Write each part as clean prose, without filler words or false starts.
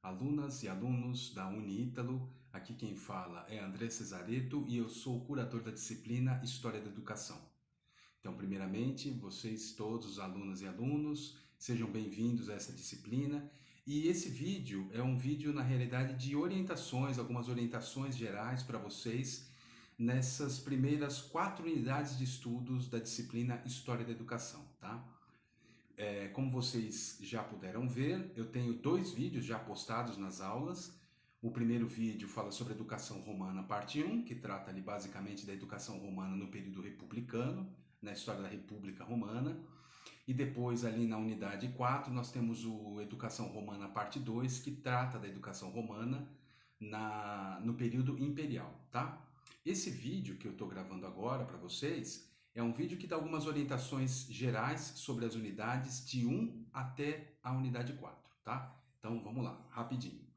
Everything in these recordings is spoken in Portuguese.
alunas e alunos da Uniítalo. Aqui quem fala é André Cesareto e eu sou o curador da disciplina História da Educação. Então, primeiramente, vocês todos, alunas e alunos, sejam bem-vindos a essa disciplina. E esse vídeo é um vídeo, na realidade, de orientações, algumas orientações gerais para vocês nessas primeiras 4 unidades de estudos da disciplina História da Educação, tá? Como vocês já puderam ver, eu tenho 2 vídeos já postados nas aulas. O primeiro vídeo fala sobre educação romana, parte 1, que trata ali basicamente da educação romana no período republicano, na história da República Romana. E depois ali na unidade 4 nós temos o Educação Romana, parte 2, que trata da educação romana no período imperial, tá? Esse vídeo que eu estou gravando agora para vocês é um vídeo que dá algumas orientações gerais sobre as unidades de 1 até a unidade 4, tá? Então vamos lá, rapidinho.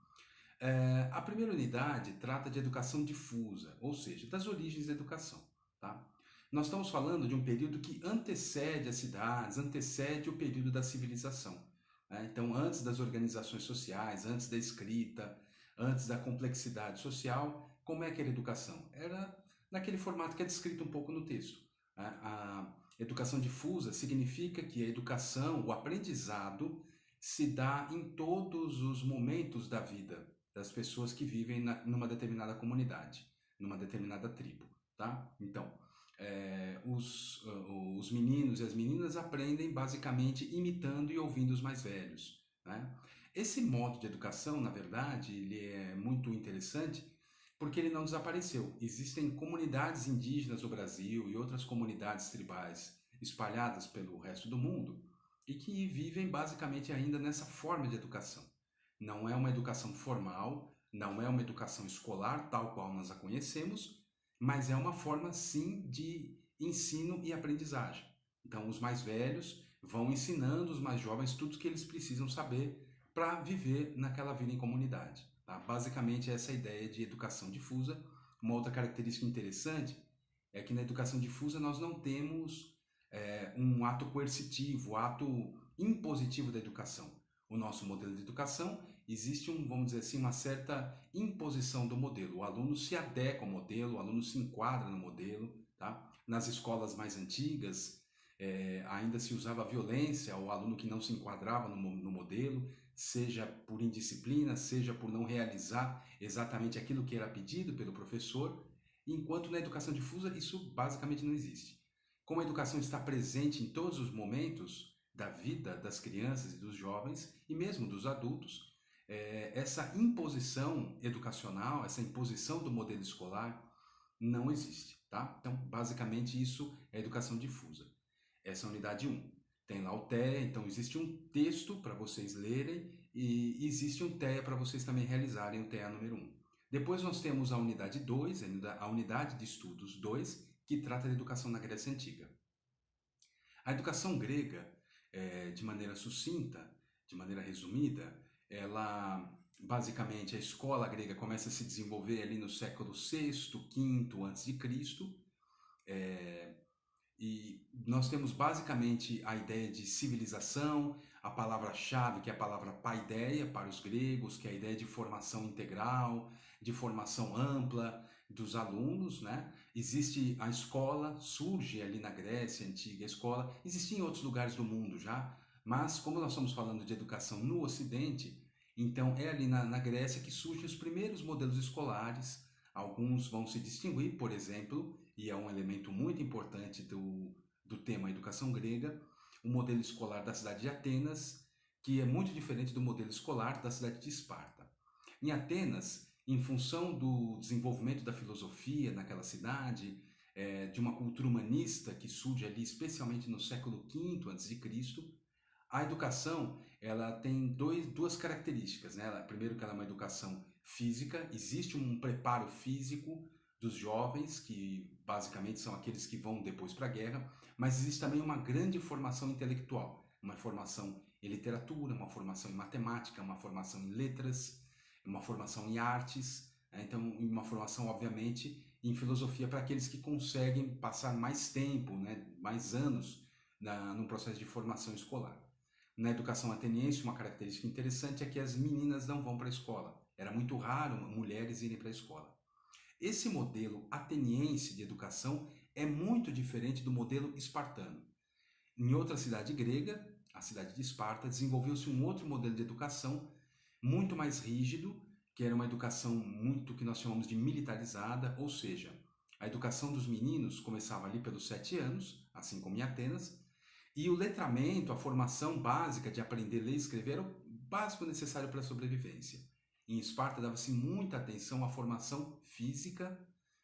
A primeira unidade trata de educação difusa, ou seja, das origens da educação, tá? Nós estamos falando de um período que antecede as cidades, antecede o período da civilização, né? Então, antes das organizações sociais, antes da escrita, antes da complexidade social, como é que era a educação? Era naquele formato que é descrito um pouco no texto, né? A educação difusa significa que a educação, o aprendizado, se dá em todos os momentos da vida das pessoas que vivem numa determinada comunidade, numa determinada tribo, tá? Então, os meninos e as meninas aprendem basicamente imitando e ouvindo os mais velhos, né? Esse modo de educação, na verdade, ele é muito interessante porque ele não desapareceu. Existem comunidades indígenas do Brasil e outras comunidades tribais espalhadas pelo resto do mundo e que vivem basicamente ainda nessa forma de educação. Não é uma educação formal, não é uma educação escolar, tal qual nós a conhecemos, mas é uma forma sim de ensino e aprendizagem. Então, os mais velhos vão ensinando os mais jovens tudo o que eles precisam saber para viver naquela vida em comunidade. Tá? Basicamente, essa é a ideia de educação difusa. Uma outra característica interessante é que na educação difusa nós não temos um ato coercitivo, ato impositivo da educação. O nosso modelo de educação existe vamos dizer assim, uma certa imposição do modelo. O aluno se adequa ao modelo, o aluno se enquadra no modelo, tá? Nas escolas mais antigas, ainda se usava violência ao aluno que não se enquadrava no modelo, seja por indisciplina, seja por não realizar exatamente aquilo que era pedido pelo professor, enquanto na educação difusa isso basicamente não existe. Como a educação está presente em todos os momentos da vida das crianças e dos jovens, e mesmo dos adultos, essa imposição educacional, essa imposição do modelo escolar não existe, tá? Então, basicamente, isso é educação difusa. Essa é a unidade 1. Tem lá o TEA, então existe um texto para vocês lerem e existe um TEA para vocês também realizarem o TEA número 1. Depois nós temos a unidade 2, a unidade de estudos 2, que trata da educação na Grécia Antiga. A educação grega, de maneira sucinta, de maneira resumida, ela basicamente a escola grega começa a se desenvolver ali no século VI, V a.C. E nós temos basicamente a ideia de civilização, a palavra-chave que é a palavra paideia para os gregos, que é a ideia de formação integral, de formação ampla dos alunos, né? Existe a escola, surge ali na Grécia Antiga a escola, existe em outros lugares do mundo já, mas como nós estamos falando de educação no Ocidente, então é ali na Grécia que surgem os primeiros modelos escolares. Alguns vão se distinguir, por exemplo, e é um elemento muito importante do tema educação grega, o modelo escolar da cidade de Atenas, que é muito diferente do modelo escolar da cidade de Esparta. Em Atenas, em função do desenvolvimento da filosofia naquela cidade, de uma cultura humanista que surge ali especialmente no século V a.C., a educação ela tem duas características, né? Primeiro que ela é uma educação física, existe um preparo físico dos jovens, que basicamente são aqueles que vão depois para a guerra, mas existe também uma grande formação intelectual, uma formação em literatura, uma formação em matemática, uma formação em letras, uma formação em artes, né? Então uma formação, obviamente, em filosofia para aqueles que conseguem passar mais tempo, né? Mais anos num processo de formação escolar. Na educação ateniense, uma característica interessante é que as meninas não vão para a escola. Era muito raro mulheres irem para a escola. Esse modelo ateniense de educação é muito diferente do modelo espartano. Em outra cidade grega, a cidade de Esparta, desenvolveu-se um outro modelo de educação muito mais rígido, que era uma educação muito que nós chamamos de militarizada, ou seja, a educação dos meninos começava ali pelos 7 anos, assim como em Atenas, e o letramento, a formação básica de aprender a ler e escrever era o básico necessário para a sobrevivência. Em Esparta dava-se muita atenção à formação física,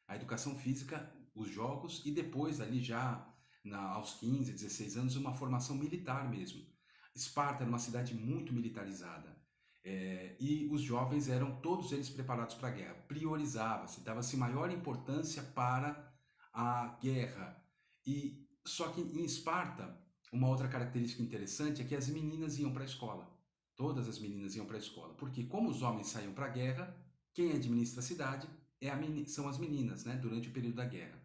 à educação física, os jogos e depois ali já aos 15, 16 anos uma formação militar mesmo. Esparta era uma cidade muito militarizada e os jovens eram todos eles preparados para a guerra. Priorizava-se, dava-se maior importância para a guerra. E só que em Esparta uma outra característica interessante é que as meninas iam para a escola. Todas as meninas iam para a escola. Porque como os homens saíam para a guerra, quem administra a cidade são as meninas, né? Durante o período da guerra.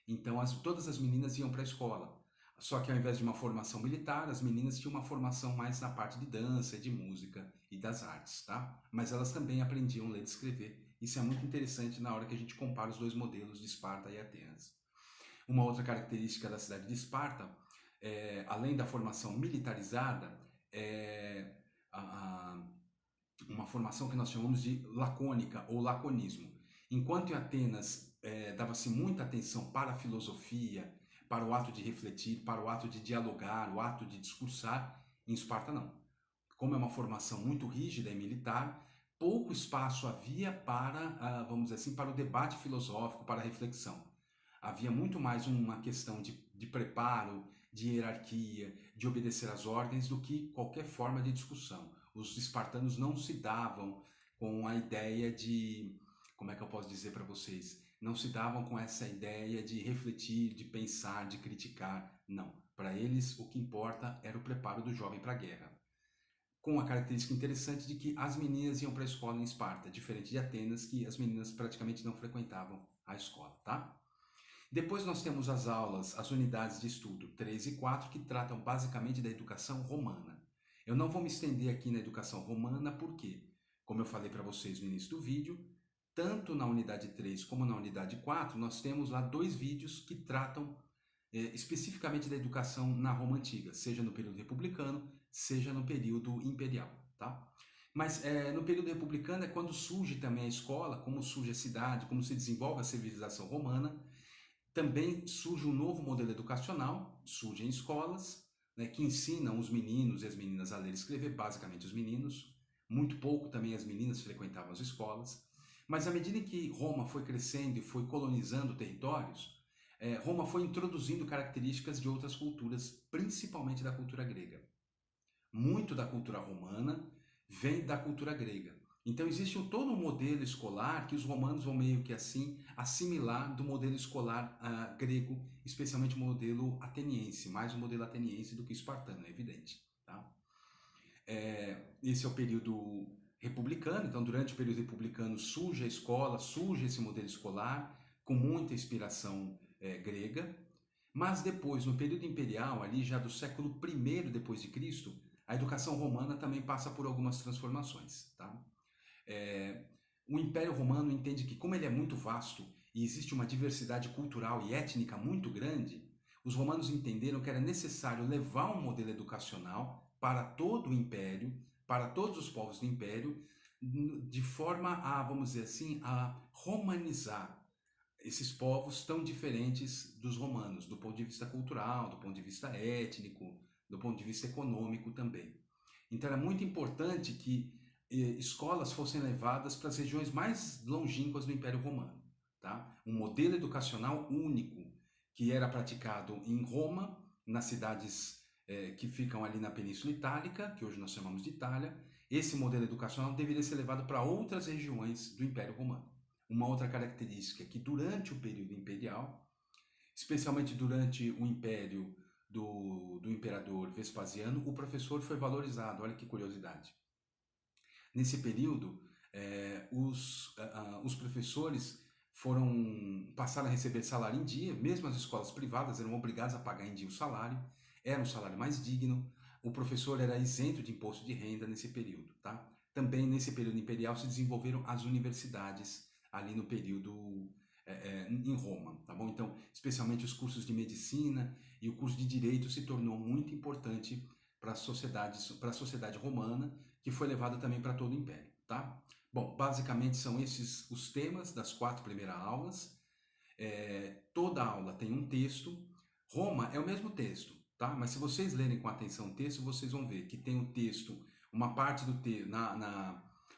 Então todas as meninas iam para a escola. Só que ao invés de uma formação militar, as meninas tinham uma formação mais na parte de dança, de música e das artes, tá? Mas elas também aprendiam a ler e escrever. Isso é muito interessante na hora que a gente compara os dois modelos de Esparta e Atenas. Uma outra característica da cidade de Esparta além da formação militarizada, uma formação que nós chamamos de lacônica ou laconismo. Enquanto em Atenas dava-se muita atenção para a filosofia, para o ato de refletir, para o ato de dialogar, o ato de discursar, em Esparta não. Como é uma formação muito rígida e militar, pouco espaço havia para, vamos dizer assim, para o debate filosófico, para a reflexão. Havia muito mais uma questão de preparo, de hierarquia, de obedecer às ordens, do que qualquer forma de discussão. Os espartanos não se davam com a ideia de, como é que eu posso dizer para vocês, não se davam com essa ideia de refletir, de pensar, de criticar. Não. Para eles, o que importa era o preparo do jovem para a guerra. Com a característica interessante de que as meninas iam para a escola em Esparta, diferente de Atenas, que as meninas praticamente não frequentavam a escola, tá? Depois nós temos as aulas, as unidades de estudo 3 e 4, que tratam basicamente da educação romana. Eu não vou me estender aqui na educação romana, porque, como eu falei para vocês no início do vídeo, tanto na unidade 3 como na unidade 4, nós temos lá 2 vídeos que tratam especificamente da educação na Roma Antiga, seja no período republicano, seja no período imperial, tá? Mas no período republicano é quando surge também a escola, como surge a cidade, como se desenvolve a civilização romana. Também surge um novo modelo educacional, surgem escolas, né, que ensinam os meninos e as meninas a ler e escrever, basicamente os meninos. Muito pouco também as meninas frequentavam as escolas. Mas à medida que Roma foi crescendo e foi colonizando territórios, Roma foi introduzindo características de outras culturas, principalmente da cultura grega. Muito da cultura romana vem da cultura grega. Então existe todo um modelo escolar que os romanos vão meio que assim assimilar do modelo escolar grego, especialmente o modelo ateniense, mais o modelo ateniense do que o espartano, é evidente. Tá? Esse é o período republicano, então durante o período republicano surge a escola, surge esse modelo escolar com muita inspiração grega, mas depois, no período imperial, ali já do século I depois de Cristo, a educação romana também passa por algumas transformações, tá? O Império Romano entende que, como ele é muito vasto e existe uma diversidade cultural e étnica muito grande, os romanos entenderam que era necessário levar um modelo educacional para todo o Império, para todos os povos do Império, de forma a, vamos dizer assim, a romanizar esses povos tão diferentes dos romanos, do ponto de vista cultural, do ponto de vista étnico, do ponto de vista econômico também. Então era muito importante que escolas fossem levadas para as regiões mais longínquas do Império Romano. Tá? Um modelo educacional único que era praticado em Roma, nas cidades que ficam ali na Península Itálica, que hoje nós chamamos de Itália. Esse modelo educacional deveria ser levado para outras regiões do Império Romano. Uma outra característica é que durante o período imperial, especialmente durante o império do imperador Vespasiano, o professor foi valorizado. Olha que curiosidade. Nesse período, os professores passaram a receber salário em dia, mesmo as escolas privadas eram obrigadas a pagar em dia o salário, era um salário mais digno, o professor era isento de imposto de renda nesse período, tá? Também nesse período imperial se desenvolveram as universidades ali no período em Roma, tá bom? Então, especialmente os cursos de medicina e o curso de direito se tornou muito importante para a sociedade romana, que foi levado também para todo o império, tá? Bom, basicamente são esses os temas das 4 primeiras aulas. Toda aula tem um texto. Roma é o mesmo texto, tá? Mas se vocês lerem com atenção o texto, vocês vão ver que tem o texto, uma parte do texto,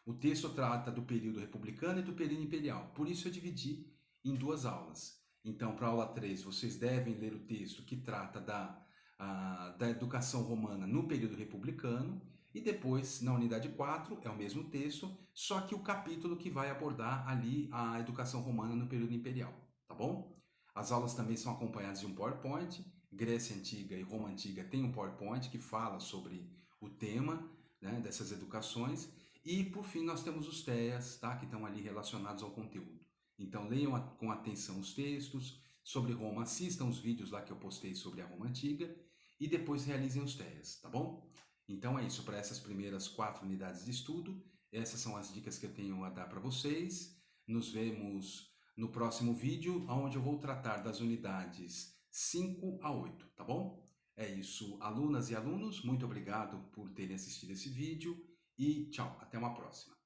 o texto trata do período republicano e do período imperial. Por isso eu dividi em 2 aulas. Então, para a aula 3, vocês devem ler o texto que trata da educação romana no período republicano. E depois, na unidade 4, é o mesmo texto, só que o capítulo que vai abordar ali a educação romana no período imperial, tá bom? As aulas também são acompanhadas de um PowerPoint. Grécia Antiga e Roma Antiga tem um PowerPoint que fala sobre o tema, né, dessas educações. E, por fim, nós temos os TEAs, tá, que estão ali relacionados ao conteúdo. Então, leiam com atenção os textos sobre Roma, assistam os vídeos lá que eu postei sobre a Roma Antiga e depois realizem os TEAs, tá bom? Então é isso para essas primeiras 4 unidades de estudo. Essas são as dicas que eu tenho a dar para vocês. Nos vemos no próximo vídeo, onde eu vou tratar das unidades 5 a 8, tá bom? É isso, alunas e alunos, muito obrigado por terem assistido esse vídeo e tchau, até uma próxima.